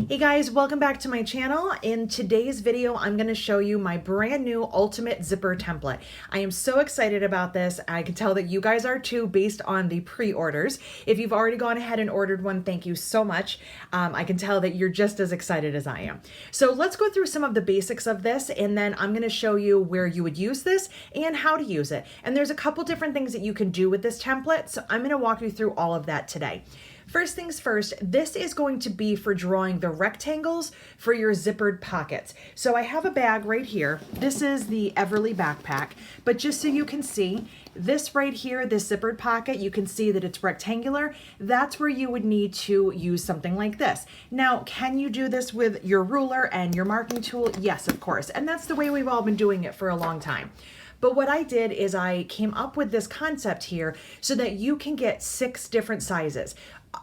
Hey guys, welcome back to my channel. In today's video, I'm going to show you my brand new ultimate zipper template. I am so excited about this. I can tell that you guys are too based on the pre-orders. If you've already gone ahead and ordered one, thank you so much. I can tell that you're just as excited as I am. So let's go through some of the basics of this, and then I'm going to show you where you would use this and how to use it. And there's a couple different things that you can do with this template, so I'm going to walk you through all of that today. First things first, this is going to be for drawing the rectangles for your zippered pockets. So I have a bag right here. This is the Everly backpack, but just so you can see, this right here, this zippered pocket, you can see that it's rectangular. That's where you would need to use something like this. Now, can you do this with your ruler and your marking tool? Yes, of course. And that's the way we've all been doing it for a long time. But what I did is I came up with this concept here so that you can get 6 different sizes,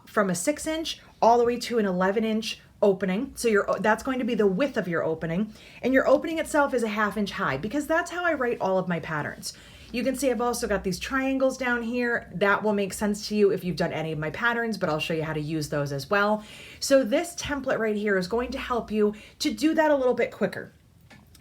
from a 6-inch all the way to an 11-inch opening. So that's going to be the width of your opening, and your opening itself is a 1/2 inch high, because that's how I write all of my patterns. You can see I've also got these triangles down here. That will make sense to you if you've done any of my patterns, but I'll show you how to use those as well. So this template right here is going to help you to do that a little bit quicker.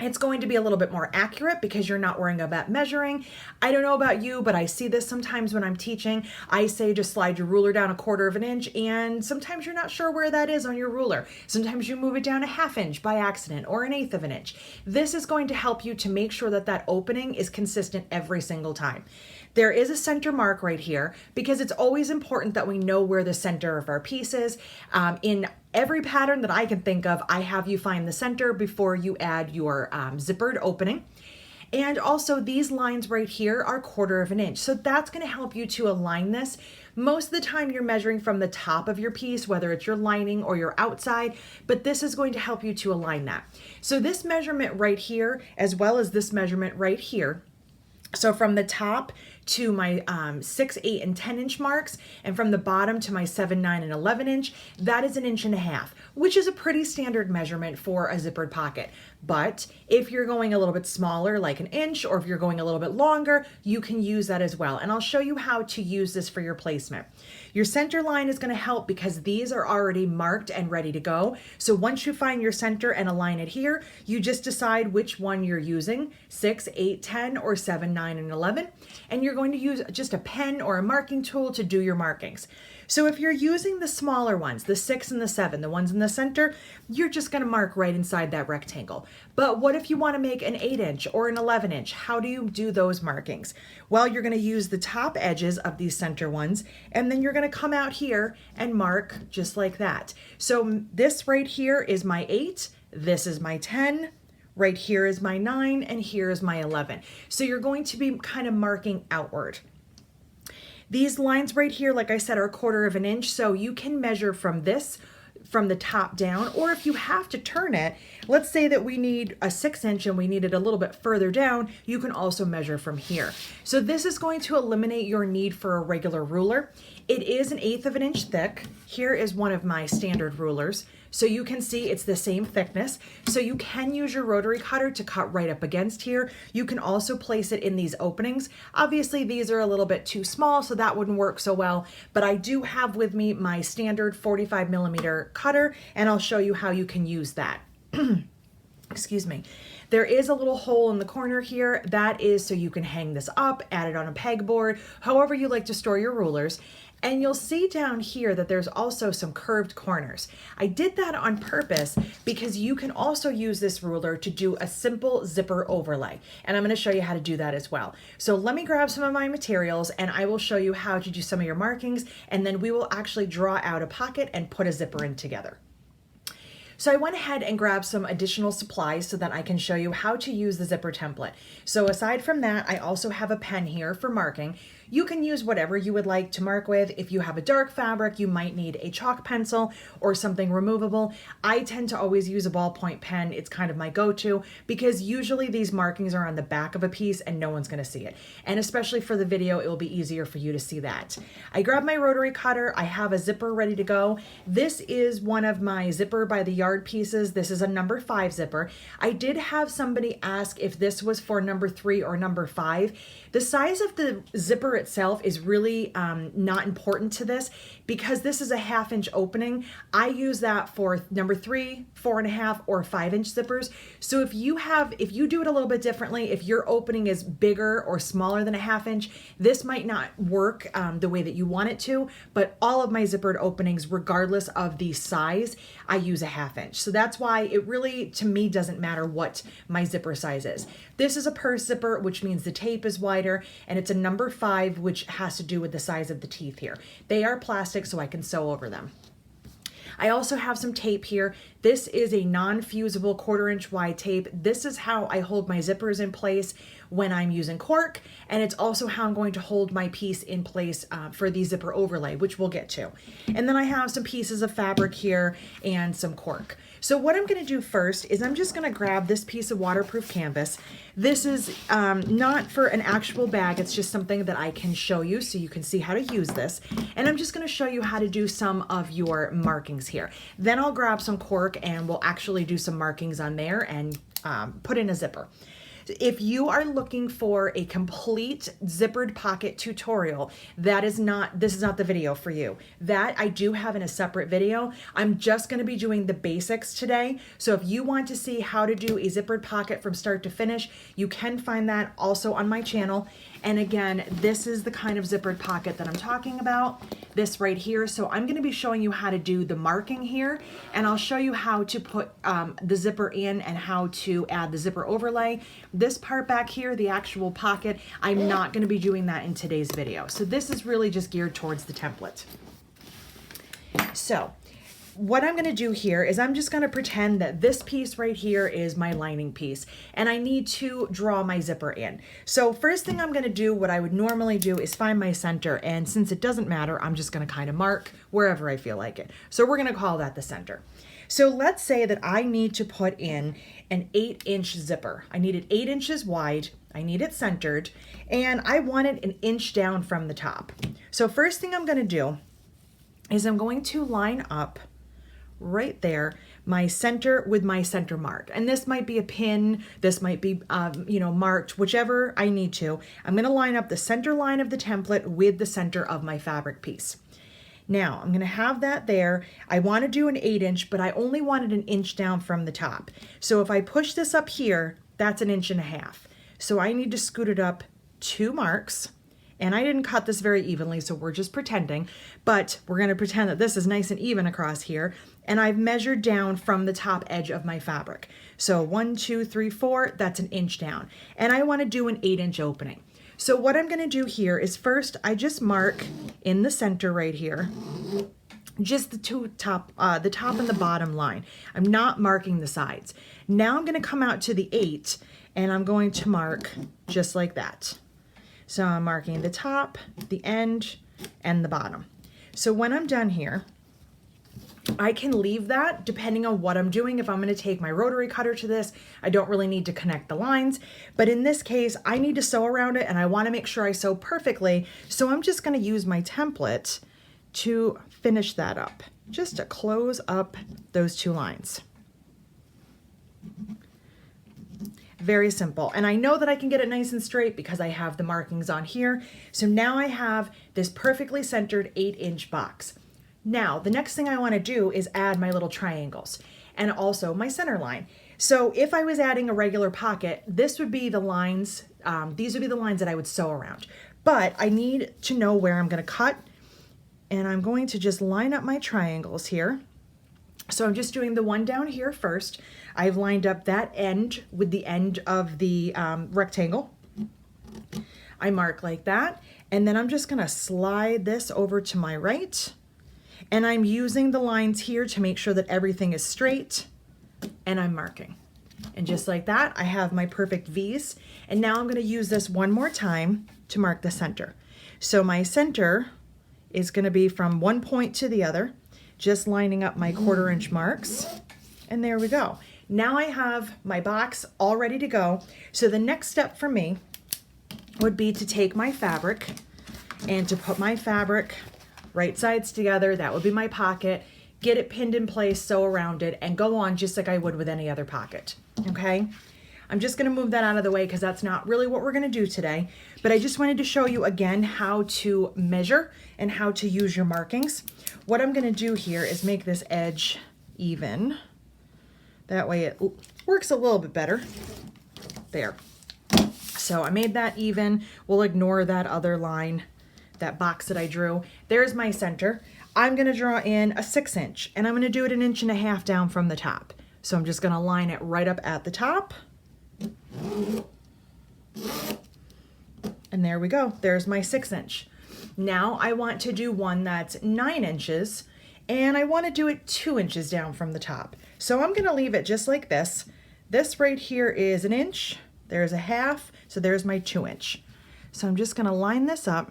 It's going to be a little bit more accurate because you're not worrying about measuring. I don't know about you, but I see this sometimes when I'm teaching. I say just slide your ruler down 1/4 inch, and sometimes you're not sure where that is on your ruler. Sometimes you move it down a 1/2 inch by accident, or an 1/8 inch. This is going to help you to make sure that that opening is consistent every single time. There is a center mark right here because it's always important that we know where the center of our piece is. In every pattern that I can think of, I have you find the center before you add your zippered opening. And also these lines right here are 1/4 inch. So that's going to help you to align this. Most of the time you're measuring from the top of your piece, whether it's your lining or your outside, but this is going to help you to align that. So this measurement right here, as well as this measurement right here, so from the top to my 6, 8, and 10 inch marks, and from the bottom to my 7, 9, and 11 inch, that is 1.5 inches, which is a pretty standard measurement for a zippered pocket. But if you're going a little bit smaller, like 1 inch, or if you're going a little bit longer, you can use that as well. And I'll show you how to use this for your placement. Your center line is going to help because these are already marked and ready to go. So once you find your center and align it here, you just decide which one you're using, 6, 8, 10, or 7, 9, and 11. And you're going to use just a pen or a marking tool to do your markings. So if you're using the smaller ones, the 6 and the 7, the ones in the center, you're just going to mark right inside that rectangle. But what if you want to make an 8 inch or an 11 inch? How do you do those markings? Well, you're going to use the top edges of these center ones, and then you're going to come out here and mark just like that. So this right here is my 8, this is my 10, right here is my 9, and here is my 11. So you're going to be kind of marking outward. These lines right here, like I said, are 1/4 inch, so you can measure from this, from the top down, or if you have to turn it, let's say that we need a 6 inch and we need it a little bit further down, you can also measure from here. So this is going to eliminate your need for a regular ruler. It is 1/8 inch thick. Here is one of my standard rulers. So you can see it's the same thickness. So you can use your rotary cutter to cut right up against here. You can also place it in these openings. Obviously these are a little bit too small, so that wouldn't work so well, but I do have with me my standard 45mm cutter, and I'll show you how you can use that. Excuse me. There is a little hole in the corner here. That is so you can hang this up, add it on a pegboard, however you like to store your rulers. And you'll see down here that there's also some curved corners. I did that on purpose because you can also use this ruler to do a simple zipper overlay. And I'm going to show you how to do that as well. So let me grab some of my materials and I will show you how to do some of your markings, and then we will actually draw out a pocket and put a zipper in together. So I went ahead and grabbed some additional supplies so that I can show you how to use the zipper template. So aside from that, I also have a pen here for marking. You can use whatever you would like to mark with. If you have a dark fabric, you might need a chalk pencil or something removable. I tend to always use a ballpoint pen. It's kind of my go-to because usually these markings are on the back of a piece and no one's going to see it. And especially for the video, it will be easier for you to see that. I grabbed my rotary cutter. I have a zipper ready to go. This is one of my zipper by the yard pieces. This is a number 5 zipper. I did have somebody ask if this was for number 3 or number 5. The size of the zipper itself is really not important to this because this is a 1/2 inch opening. I use that for number 3, 4.5, or 5-inch zippers. So if you do it a little bit differently, if your opening is bigger or smaller than a 1/2 inch, this might not work the way that you want it to, but all of my zippered openings, regardless of the size, I use a 1/2 inch. So that's why it really, to me, doesn't matter what my zipper size is. This is a purse zipper, which means the tape is wider, and it's a number 5, which has to do with the size of the teeth here. They are plastic, so I can sew over them. I also have some tape here. This is a non-fusible 1/4 inch wide tape. This is how I hold my zippers in place when I'm using cork, and it's also how I'm going to hold my piece in place for the zipper overlay, which we'll get to. And then I have some pieces of fabric here and some cork. So what I'm gonna do first is I'm just gonna grab this piece of waterproof canvas. This is not for an actual bag, it's just something that I can show you so you can see how to use this. And I'm just gonna show you how to do some of your markings here. Then I'll grab some cork and we'll actually do some markings on there and put in a zipper. If you are looking for a complete zippered pocket tutorial, this is not the video for you. That I do have in a separate video. I'm just going to be doing the basics today. So if you want to see how to do a zippered pocket from start to finish, you can find that also on my channel. And again, this is the kind of zippered pocket that I'm talking about, this right here. So I'm going to be showing you how to do the marking here, and I'll show you how to put the zipper in and how to add the zipper overlay. This part back here, the actual pocket, I'm not going to be doing that in today's video. So this is really just geared towards the template. So what I'm going to do here is I'm just going to pretend that this piece right here is my lining piece, and I need to draw my zipper in. So first thing I'm going to do, what I would normally do, is find my center, and since it doesn't matter, I'm just going to kind of mark wherever I feel like it. So we're going to call that the center. So let's say that I need to put in an 8-inch zipper. I need it 8 inches wide, I need it centered, and I want it an inch down from the top. So first thing I'm going to do is I'm going to line up right there my center with my center mark, and this might be a pin, this might be marked, whichever I need to. I'm going to line up the center line of the template with the center of my fabric piece. Now I'm going to have that there. I want to do an 8-inch, but I only wanted an inch down from the top. So if I push this up here, that's an 1.5 inches. So I need to scoot it up 2 marks. And I didn't cut this very evenly, so we're just pretending, but we're going to pretend that this is nice and even across here. And I've measured down from the top edge of my fabric. So 1, 2, 3, 4, that's an inch down. And I want to do an 8-inch opening. So what I'm going to do here is first I just mark in the center right here, just the top and the bottom line. I'm not marking the sides. Now I'm going to come out to the 8 and I'm going to mark just like that. So I'm marking the top, the end, and the bottom. So when I'm done here, I can leave that depending on what I'm doing. If I'm going to take my rotary cutter to this, I don't really need to connect the lines. But in this case, I need to sew around it and I want to make sure I sew perfectly. So I'm just going to use my template to finish that up, just to close up those 2 lines. Very simple. And I know that I can get it nice and straight because I have the markings on here. So now I have this perfectly centered 8-inch box. Now, the next thing I want to do is add my little triangles and also my center line. So if I was adding a regular pocket, this would be the lines, these would be the lines that I would sew around. But I need to know where I'm going to cut, and I'm going to just line up my triangles here. So I'm just doing the one down here first. I've lined up that end with the end of the rectangle. I mark like that, and then I'm just going to slide this over to my right. And I'm using the lines here to make sure that everything is straight, and I'm marking. And just like that, I have my perfect V's. And now I'm going to use this one more time to mark the center. So my center is going to be from one point to the other, just lining up my 1/4 inch marks. And there we go. Now I have my box all ready to go. So the next step for me would be to take my fabric and to put my fabric right sides together. That would be my pocket. Get it pinned in place, sew around it, and go on just like I would with any other pocket. Okay? I'm just gonna move that out of the way because that's not really what we're gonna do today. But I just wanted to show you again how to measure and how to use your markings. What I'm gonna do here is make this edge even. That way it works a little bit better. There. So I made that even. We'll ignore that other line, that box that I drew. There's my center. I'm gonna draw in a 6 inch and I'm gonna do it 1.5 inches down from the top. So I'm just gonna line it right up at the top. And there we go, there's my 6 inch. Now I want to do one that's 9 inches and I wanna do it 2 inches down from the top. So I'm gonna leave it just like this. This right here is 1 inch, there's 1/2, so there's my 2 inch. So I'm just gonna line this up.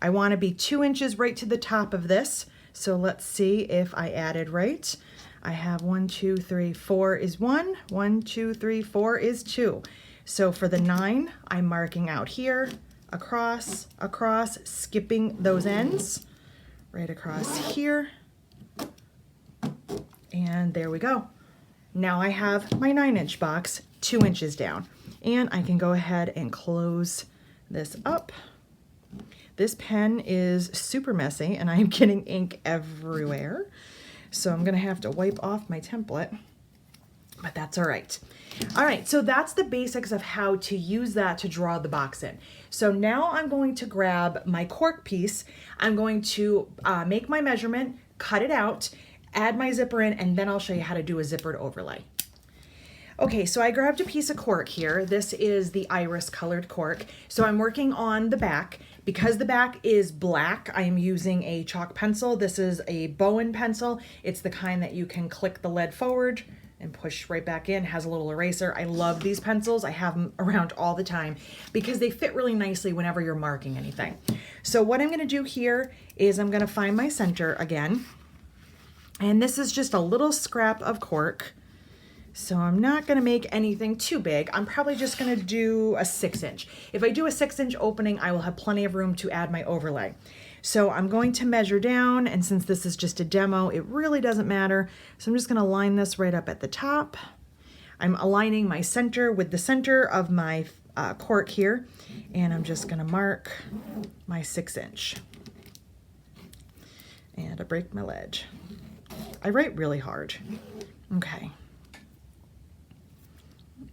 I wanna be 2 inches right to the top of this. So let's see if I added right. I have 1, 2, 3, 4 is 1, 1, 2, 3, 4 is 2. So for the 9, I'm marking out here, across, across, skipping those ends, right across here. And there we go. Now I have my 9 inch box 2 inches down, and I can go ahead and close this up. This pen is super messy and I am getting ink everywhere. So I'm gonna have to wipe off my template, but that's all right. All right, so that's the basics of how to use that to draw the box in. So now I'm going to grab my cork piece. I'm going to make my measurement, cut it out, add my zipper in, and then I'll show you how to do a zippered overlay. Okay, so I grabbed a piece of cork here. This is the iris colored cork. So I'm working on the back. Because the back is black, I am using a chalk pencil. This is a Bowen pencil. It's the kind that you can click the lead forward and push right back in. It has a little eraser. I love these pencils. I have them around all the time because they fit really nicely whenever you're marking anything. So what I'm gonna do here is I'm gonna find my center again. And this is just a little scrap of cork. So I'm not gonna make anything too big. I'm probably just gonna do a 6 inch. If I do a 6 inch opening, I will have plenty of room to add my overlay. So I'm going to measure down, and since this is just a demo, it really doesn't matter. So I'm just gonna line this right up at the top. I'm aligning my center with the center of my cork here, and I'm just gonna mark my 6 inch. And I break my ledge. I write really hard. Okay.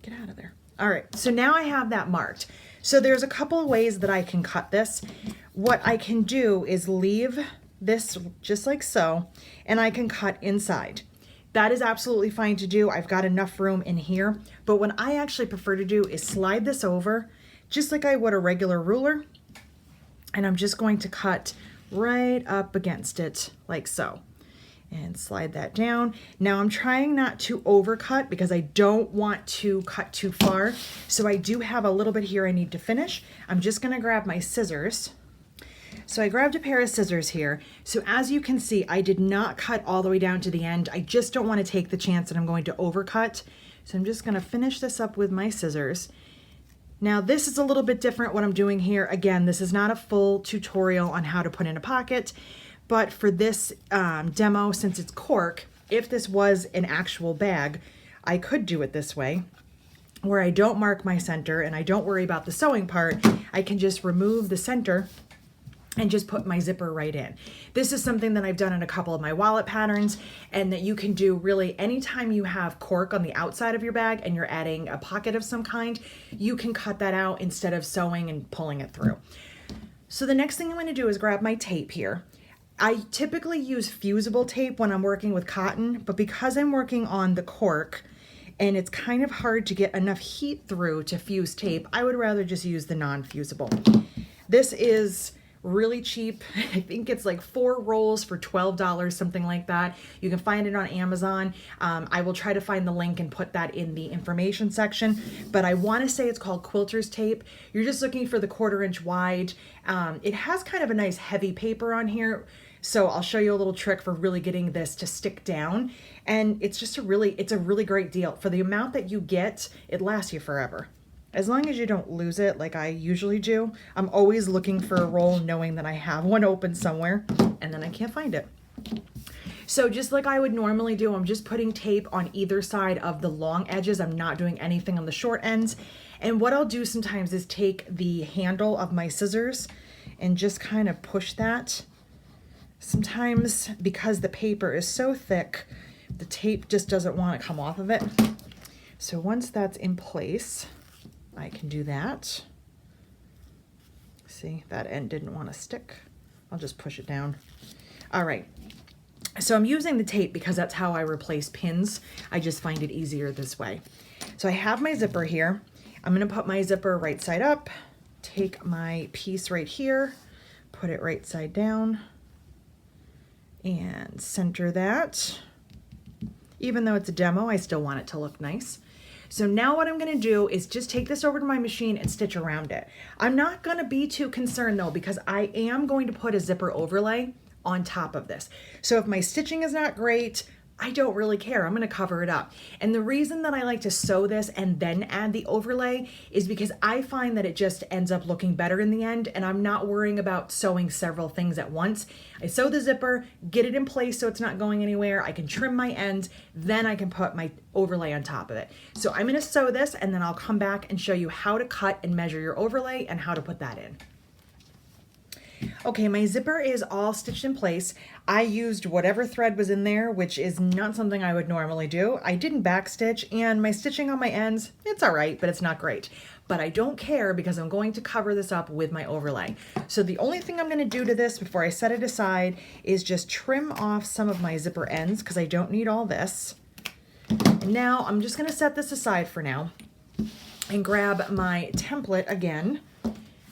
Get out of there. All right, so now I have that marked. So there's a couple of ways that I can cut this. What I can do is leave this just like so, and I can cut inside. That is absolutely fine to do. I've got enough room in here, but what I actually prefer to do is slide this over just like I would a regular ruler, and I'm just going to cut right up against it like so. And slide that down. Now I'm trying not to overcut because I don't want to cut too far. So I do have a little bit here I need to finish. I'm just gonna grab my scissors. So I grabbed a pair of scissors here. So as you can see, I did not cut all the way down to the end. I just don't want to take the chance that I'm going to overcut. So I'm just gonna finish this up with my scissors. Now this is a little bit different what I'm doing here. Again, this is not a full tutorial on how to put in a pocket. But for this demo, since it's cork, if this was an actual bag, I could do it this way, where I don't mark my center and I don't worry about the sewing part. I can just remove the center and just put my zipper right in. This is something that I've done in a couple of my wallet patterns, and that you can do really anytime you have cork on the outside of your bag and you're adding a pocket of some kind, you can cut that out instead of sewing and pulling it through. So the next thing I'm going to do is grab my tape here. I typically use fusible tape when I'm working with cotton, but because I'm working on the cork and it's kind of hard to get enough heat through to fuse tape, I would rather just use the non-fusible. This is really cheap. I think it's like 4 rolls for $12, something like that. You can find it on Amazon. I will try to find the link and put that in the information section, but I want to say it's called quilter's tape. You're just looking for the 1/4 inch wide. It has kind of a nice heavy paper on here, so I'll show you a little trick for really getting this to stick down. And it's just it's a really great deal. For the amount that you get, it lasts you forever. As long as you don't lose it like I usually do. I'm always looking for a roll knowing that I have one open somewhere and then I can't find it. So just like I would normally do, I'm just putting tape on either side of the long edges. I'm not doing anything on the short ends. And what I'll do sometimes is take the handle of my scissors and just kind of push that. Sometimes because the paper is so thick, the tape just doesn't want to come off of it. So once that's in place, I can do that. See, that end didn't want to stick. I'll just push it down. All right. So I'm using the tape because that's how I replace pins. I just find it easier this way. So I have my zipper here. I'm going to put my zipper right side up, take my piece right here, put it right side down, and center that. Even though it's a demo, I still want it to look nice. So now what I'm going to do is just take this over to my machine and stitch around it. I'm not going to be too concerned though, because I am going to put a zipper overlay on top of this. So if my stitching is not great, I don't really care. I'm going to cover it up. And the reason that I like to sew this and then add the overlay is because I find that it just ends up looking better in the end, and I'm not worrying about sewing several things at once. I sew the zipper, get it in place so it's not going anywhere. I can trim my ends, then I can put my overlay on top of it. So I'm going to sew this, and then I'll come back and show you how to cut and measure your overlay and how to put that in. Okay, my zipper is all stitched in place. I used whatever thread was in there, which is not something I would normally do. I didn't backstitch, and my stitching on my ends, it's all right, but it's not great. But I don't care because I'm going to cover this up with my overlay. So the only thing I'm going to do to this before I set it aside is just trim off some of my zipper ends because I don't need all this. And now I'm just going to set this aside for now and grab my template again,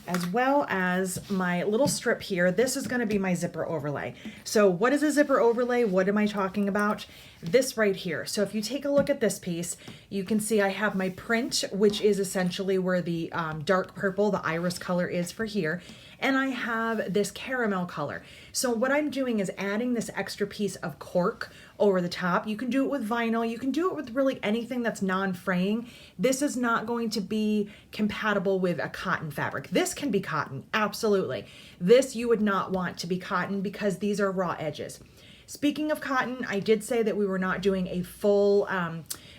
as well as my little strip here. This is going to be my zipper overlay. So what is a zipper overlay? What am I talking about? This right here. So if you take a look at this piece, you can see I have my print, which is essentially where the dark purple, the iris color is for here. And I have this caramel color. So what I'm doing is adding this extra piece of cork over the top. You can do it with vinyl. You can do it with really anything that's non-fraying. This is not going to be compatible with a cotton fabric. This can be cotton, absolutely. This you would not want to be cotton because these are raw edges. Speaking of cotton, I did say that we were not doing a full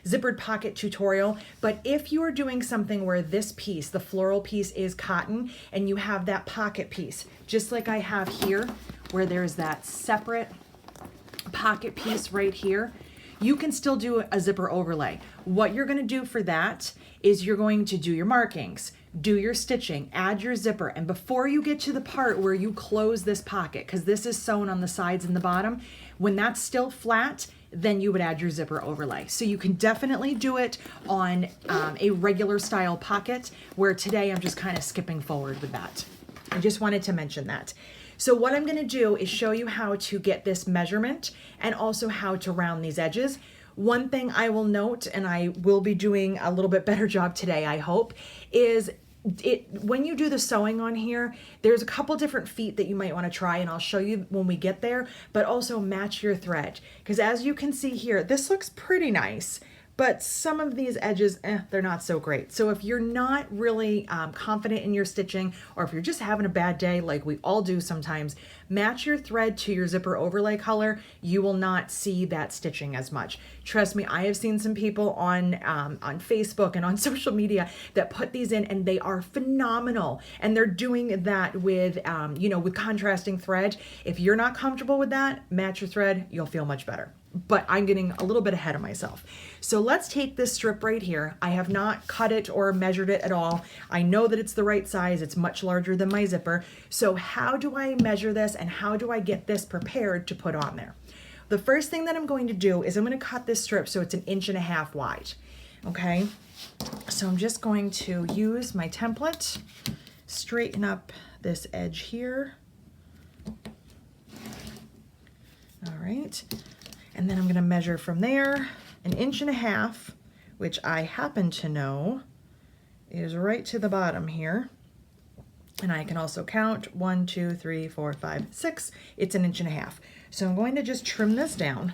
zippered pocket tutorial, but if you are doing something where this piece, the floral piece, is cotton and you have that pocket piece, just like I have here, where there's that separate pocket piece right here, you can still do a zipper overlay. What you're going to do for that is you're going to do your markings, do your stitching, add your zipper, and before you get to the part where you close this pocket, because this is sewn on the sides and the bottom, when that's still flat, then you would add your zipper overlay. So you can definitely do it on a regular style pocket, where today I'm just kind of skipping forward with that. I just wanted to mention that. So what I'm going to do is show you how to get this measurement and also how to round these edges. One thing I will note, and I will be doing a little bit better job today, I hope, is when you do the sewing on here, there's a couple different feet that you might want to try, and I'll show you when we get there, but also match your thread. Because as you can see here, this looks pretty nice, but some of these edges, they're not so great. So if you're not really confident in your stitching, or if you're just having a bad day like we all do sometimes, match your thread to your zipper overlay color. You will not see that stitching as much. Trust me, I have seen some people on Facebook and on social media that put these in, and they are phenomenal. And they're doing that with, with contrasting thread. If you're not comfortable with that, match your thread, you'll feel much better. But I'm getting a little bit ahead of myself. So let's take this strip right here. I have not cut it or measured it at all. I know that it's the right size. It's much larger than my zipper. So how do I measure this and how do I get this prepared to put on there? The first thing that I'm going to do is I'm going to cut this strip so it's 1.5 inches wide. Okay, so I'm just going to use my template, straighten up this edge here. All right. And then I'm going to measure from there 1.5 inches, which I happen to know is right to the bottom here. And I can also count 1, 2, 3, 4, 5, 6. It's 1.5 inches. So I'm going to just trim this down.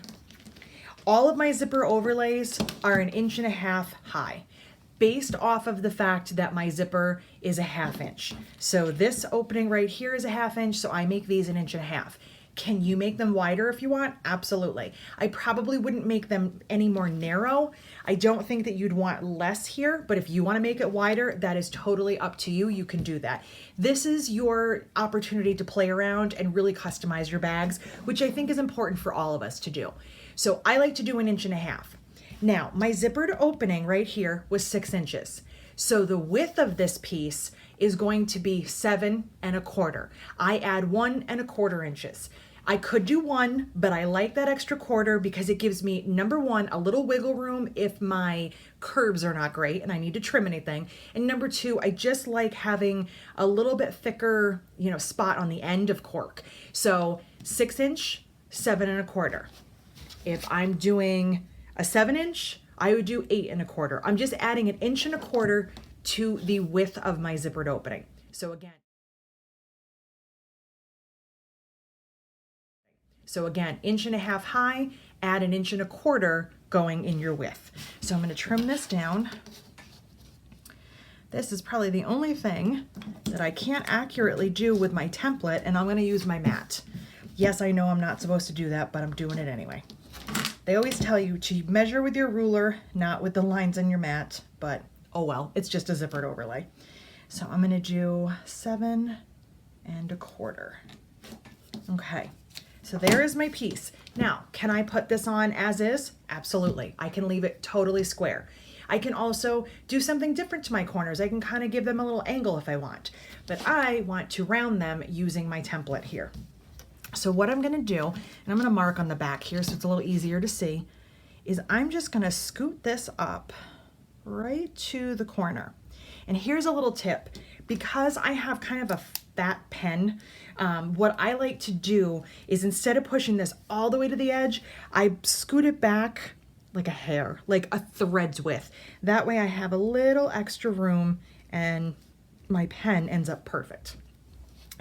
All of my zipper overlays are 1.5 inches high, based off of the fact that my zipper is 1/2 inch. So this opening right here is 1/2 inch, so I make these 1.5 inches. Can you make them wider if you want? Absolutely. I probably wouldn't make them any more narrow. I don't think that you'd want less here, but if you want to make it wider, that is totally up to you. You can do that. This is your opportunity to play around and really customize your bags, which I think is important for all of us to do. So I like to do 1.5 inches. Now, my zippered opening right here was 6 inches. So the width of this piece is going to be 7.25. I add 1.25 inches. I could do 1, but I like that extra quarter because it gives me, number 1, a little wiggle room if my curves are not great and I need to trim anything. And number 2, I just like having a little bit thicker, spot on the end of cork. So 6 inch, 7.25. If I'm doing a 7 inch, I would do 8.25. I'm just adding 1.25 inches to the width of my zippered opening. So again, 1.5 inches high, add 1.25 inches going in your width. So I'm going to trim this down. This is probably the only thing that I can't accurately do with my template, and I'm going to use my mat. Yes, I know I'm not supposed to do that, but I'm doing it anyway. They always tell you to measure with your ruler, not with the lines on your mat, but oh well, it's just a zippered overlay. So I'm going to do 7.25. Okay. So there is my piece. Now, can I put this on as is? Absolutely. I can leave it totally square. I can also do something different to my corners. I can kind of give them a little angle if I want, but I want to round them using my template here. So what I'm going to do, and I'm going to mark on the back here so it's a little easier to see, is I'm just going to scoot this up right to the corner. And here's a little tip. Because I have kind of a fat pen, what I like to do is instead of pushing this all the way to the edge, I scoot it back like a hair, like a thread's width. That way I have a little extra room and my pen ends up perfect.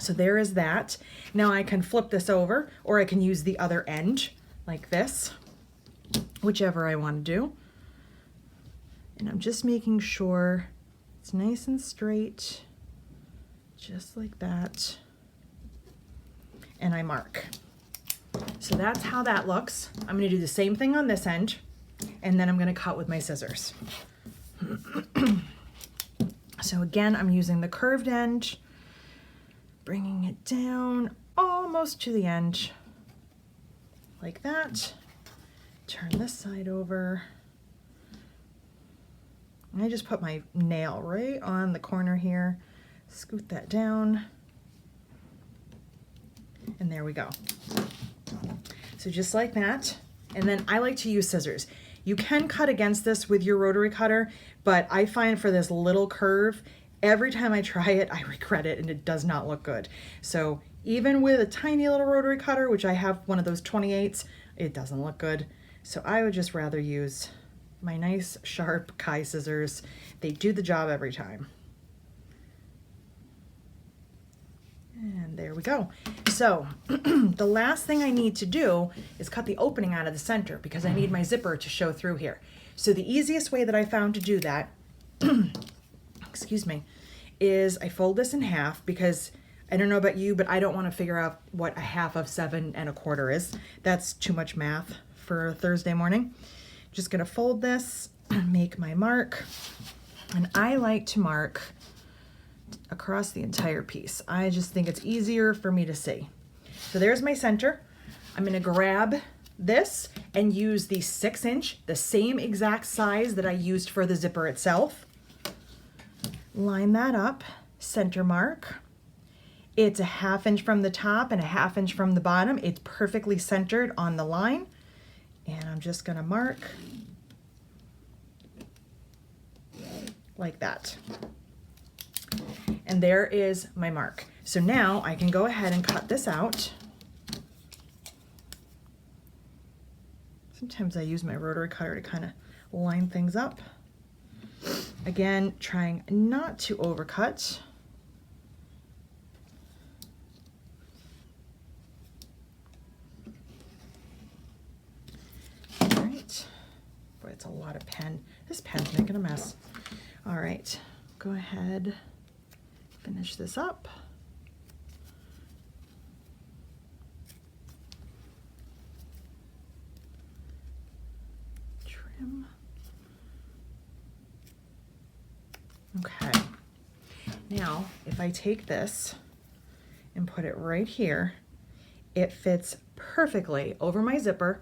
So there is that. Now I can flip this over, or I can use the other end like this, whichever I want to do. And I'm just making sure it's nice and straight, just like that. And I mark. So that's how that looks. I'm going to do the same thing on this end, and then I'm going to cut with my scissors. So again, I'm using the curved end, bringing it down almost to the end, like that. Turn this side over. And I just put my nail right on the corner here, scoot that down, and there we go. So just like that. And then I like to use scissors. You can cut against this with your rotary cutter, but I find for this little curve, every time I try it, I regret it and it does not look good. So even with a tiny little rotary cutter, which I have one of those 28s, it doesn't look good. So I would just rather use my nice sharp Kai scissors. They do the job every time. And there we go. So the last thing I need to do is cut the opening out of the center because I need my zipper to show through here. So the easiest way that I found to do that, excuse me, is I fold this in half because I don't know about you, but I don't want to figure out what 1/2 of 7.25 is. That's too much math for Thursday morning. Just gonna fold this, make my mark, and I like to mark across the entire piece. I just think it's easier for me to see. So there's my center. I'm gonna grab this and use the 6 inch, the same exact size that I used for the zipper itself. Line that up, center mark. It's 1/2 inch from the top and 1/2 inch from the bottom. It's perfectly centered on the line. And I'm just gonna mark like that. And there is my mark. So now I can go ahead and cut this out. Sometimes I use my rotary cutter to kind of line things up. Again, trying not to overcut. All right. Boy, it's a lot of pen. This pen's making a mess. All right, go ahead, finish this up. hem. Okay. Now, if I take this and put it right here, it fits perfectly over my zipper.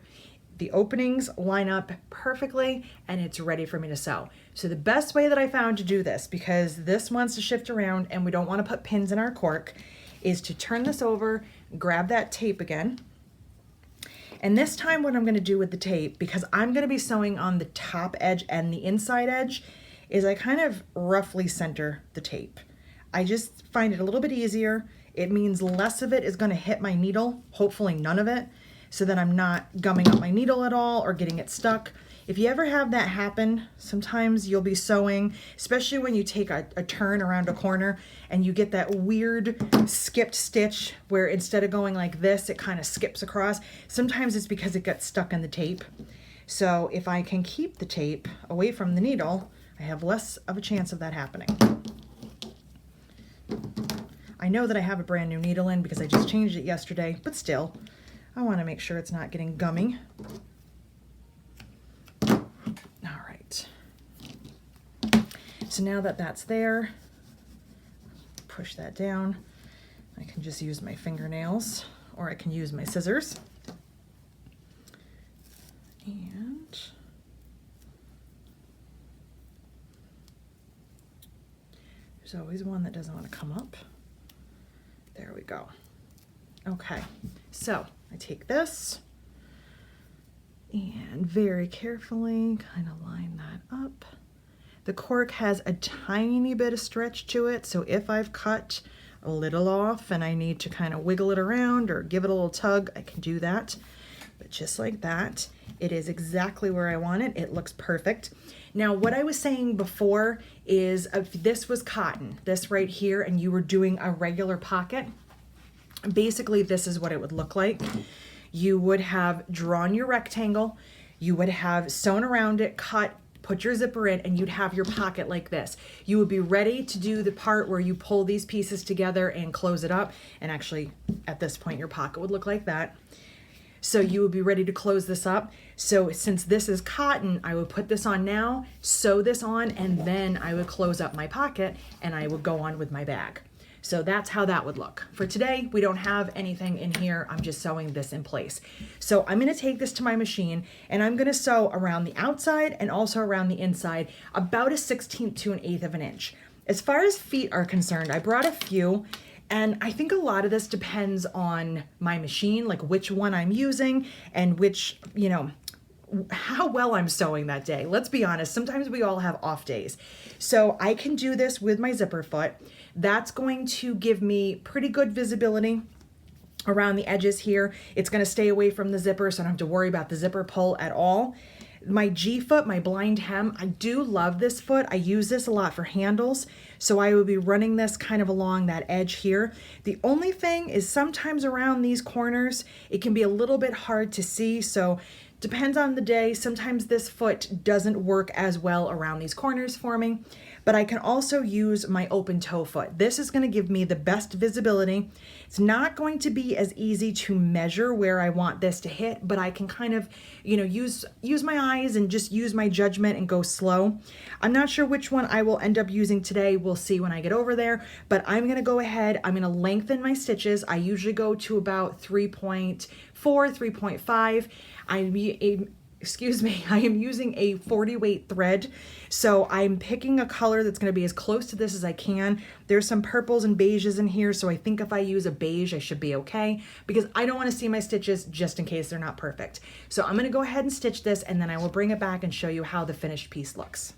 The openings line up perfectly and it's ready for me to sew. So the best way that I found to do this, because this wants to shift around and we don't want to put pins in our cork, is to turn this over, grab that tape again. And this time what I'm going to do with the tape, because I'm going to be sewing on the top edge and the inside edge, is I kind of roughly center the tape. I just find it a little bit easier. It means less of it is going to hit my needle, hopefully none of it, so that I'm not gumming up my needle at all or getting it stuck. If you ever have that happen, sometimes you'll be sewing, especially when you take a turn around a corner and you get that weird skipped stitch where instead of going like this, it kind of skips across. Sometimes it's because it got stuck in the tape. So if I can keep the tape away from the needle, I have less of a chance of that happening. I know that I have a brand new needle in because I just changed it yesterday, but still, I want to make sure it's not getting gummy. All right. So now that that's there, push that down. I can just use my fingernails or I can use my scissors. And there's always one that doesn't want to come up. There we go. Okay, so I take this and very carefully kind of line that up. The cork has a tiny bit of stretch to it, so if I've cut a little off and I need to kind of wiggle it around or give it a little tug, I can do that. But just like that, it is exactly where I want it. It looks perfect. Now, what I was saying before is if this was cotton, this right here, and you were doing a regular pocket, basically this is what it would look like. You would have drawn your rectangle, you would have sewn around it, cut, put your zipper in, and you'd have your pocket like this. You would be ready to do the part where you pull these pieces together and close it up. And actually, at this point, your pocket would look like that. So you would be ready to close this up. So since this is cotton, I would put this on now, sew this on, and then I would close up my pocket and I would go on with my bag. So that's how that would look. For today, we don't have anything in here. I'm just sewing this in place. So I'm gonna take this to my machine and I'm gonna sew around the outside and also around the inside, about a 1/16 to 1/8 of an inch. As far as feet are concerned, I brought a few, and I think a lot of this depends on my machine, like which one I'm using and which, you know, how well I'm sewing that day. Let's be honest, sometimes we all have off days. So I can do this with my zipper foot. That's going to give me pretty good visibility around the edges here. It's going to stay away from the zipper, so I don't have to worry about the zipper pull at all. My G foot, my blind hem, I do love this foot. I use this a lot for handles, so I will be running this kind of along that edge here. The only thing is sometimes around these corners, it can be a little bit hard to see, so depends on the day. Sometimes this foot doesn't work as well around these corners for me, but I can also use my open toe foot. This is going to give me the best visibility. It's not going to be as easy to measure where I want this to hit, but I can kind of, you know, use my eyes and just use my judgment and go slow. I'm not sure which one I will end up using today. We'll see when I get over there, but I'm going to go ahead. I'm going to lengthen my stitches. I usually go to about 3.4, 3.5. I am using a 40 weight thread. So I'm picking a color that's going to be as close to this as I can. There's some purples and beiges in here. So I think if I use a beige, I should be okay, because I don't want to see my stitches just in case they're not perfect. So I'm going to go ahead and stitch this, and then I will bring it back and show you how the finished piece looks.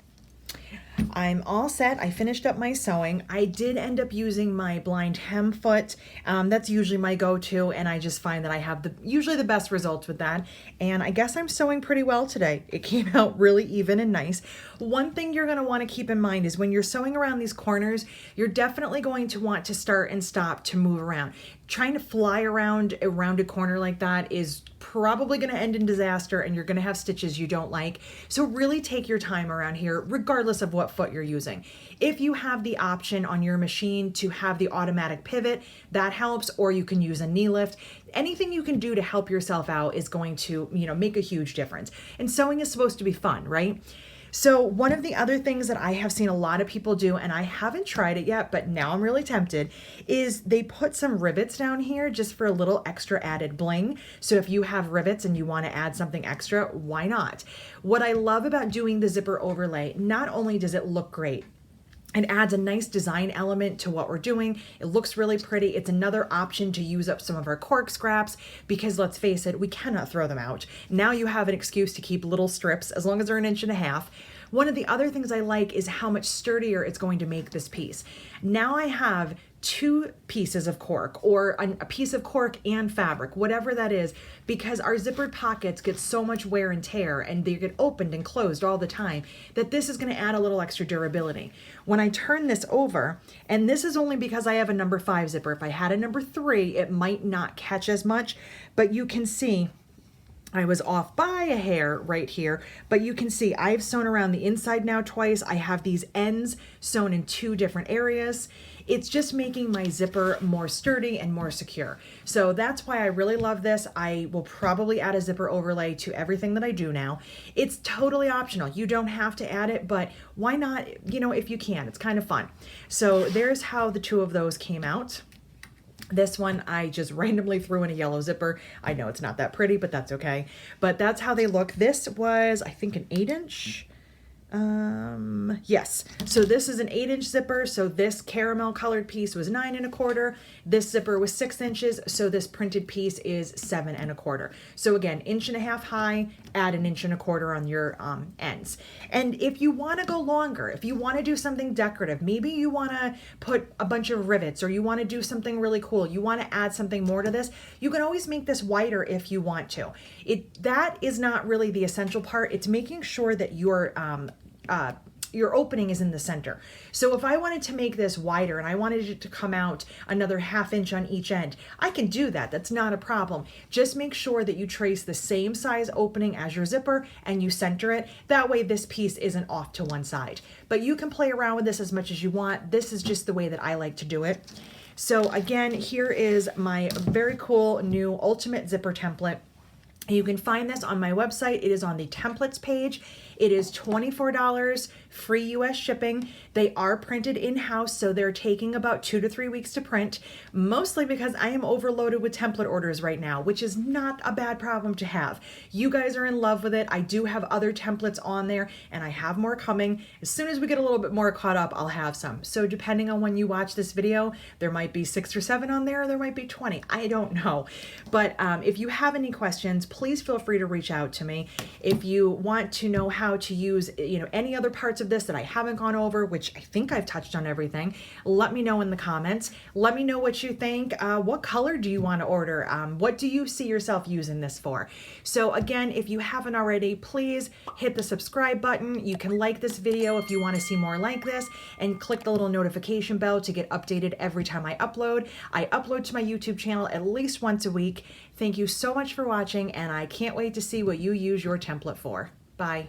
I'm all set. I finished up my sewing. I did end up using my blind hem foot. That's usually my go-to, and I just find that I have usually the best results with that. And I guess I'm sewing pretty well today. It came out really even and nice. One thing you're going to want to keep in mind is when you're sewing around these corners, you're definitely going to want to start and stop to move around. trying to fly around a corner like that is probably going to end in disaster, and you're going to have stitches you don't like. So really take your time around here, regardless of what foot you're using. If you have the option on your machine to have the automatic pivot, that helps, or you can use a knee lift. Anything you can do to help yourself out is going to, make a huge difference. And sewing is supposed to be fun, right? So one of the other things that I have seen a lot of people do, and I haven't tried it yet, but now I'm really tempted, is they put some rivets down here just for a little extra added bling. So if you have rivets and you want to add something extra, why not? What I love about doing the zipper overlay, not only does it look great, it adds a nice design element to what we're doing. It looks really pretty. It's another option to use up some of our cork scraps, because let's face it, we cannot throw them out. Now you have an excuse to keep little strips as long as they're 1.5 inches. One of the other things I like is how much sturdier it's going to make this piece. Now I have 2 pieces of cork, or a piece of cork and fabric, whatever that is, because our zippered pockets get so much wear and tear and they get opened and closed all the time, that this is going to add a little extra durability. When I turn this over, and this is only because I have a number 5 zipper, if I had a number 3, it might not catch as much, but you can see I was off by a hair right here, but you can see I've sewn around the inside now twice. I have these ends sewn in 2 different areas. It's just making my zipper more sturdy and more secure. So that's why I really love this. I will probably add a zipper overlay to everything that I do now. It's totally optional. You don't have to add it, but why not, if you can. It's kind of fun. So there's how the 2 of those came out. This one I just randomly threw in a yellow zipper. I know it's not that pretty, but that's okay. But that's how they look. This was, I think, an 8-inch. Yes. So this is an 8-inch zipper. So this caramel colored piece was 9 1/4. This zipper was 6 inches. So this printed piece is 7 1/4. So again, 1.5 inches high, add 1 1/4 on your ends. And if you want to go longer, if you want to do something decorative, maybe you want to put a bunch of rivets, or you want to do something really cool, you want to add something more to this, you can always make this wider if you want to. That is not really the essential part. It's making sure that your opening is in the center. So if I wanted to make this wider and I wanted it to come out another 1/2 inch on each end, I can do that. That's not a problem. Just make sure that you trace the same size opening as your zipper and you center it. That way this piece isn't off to one side. But you can play around with this as much as you want. This is just the way that I like to do it. So again, here is my very cool new ultimate zipper template. You can find this on my website. It is on the templates page. It is $24, free US shipping. They are printed in-house, so they're taking about 2 to 3 weeks to print, mostly because I am overloaded with template orders right now, which is not a bad problem to have. You guys are in love with it. I do have other templates on there, and I have more coming. As soon as we get a little bit more caught up, I'll have some. So depending on when you watch this video, there might be 6 or 7 on there, or there might be 20. I don't know. But if you have any questions, please feel free to reach out to me. If you want to know how to use any other parts of this that I haven't gone over, which I think I've touched on everything, let me know in the comments. Let me know what you think. What color do you want to order? What do you see yourself using this for? So again, if you haven't already, please hit the subscribe button. You can like this video if you want to see more like this, and click the little notification bell to get updated every time I upload. I upload to my YouTube channel at least once a week. Thank you so much for watching, and I can't wait to see what you use your template for. Bye.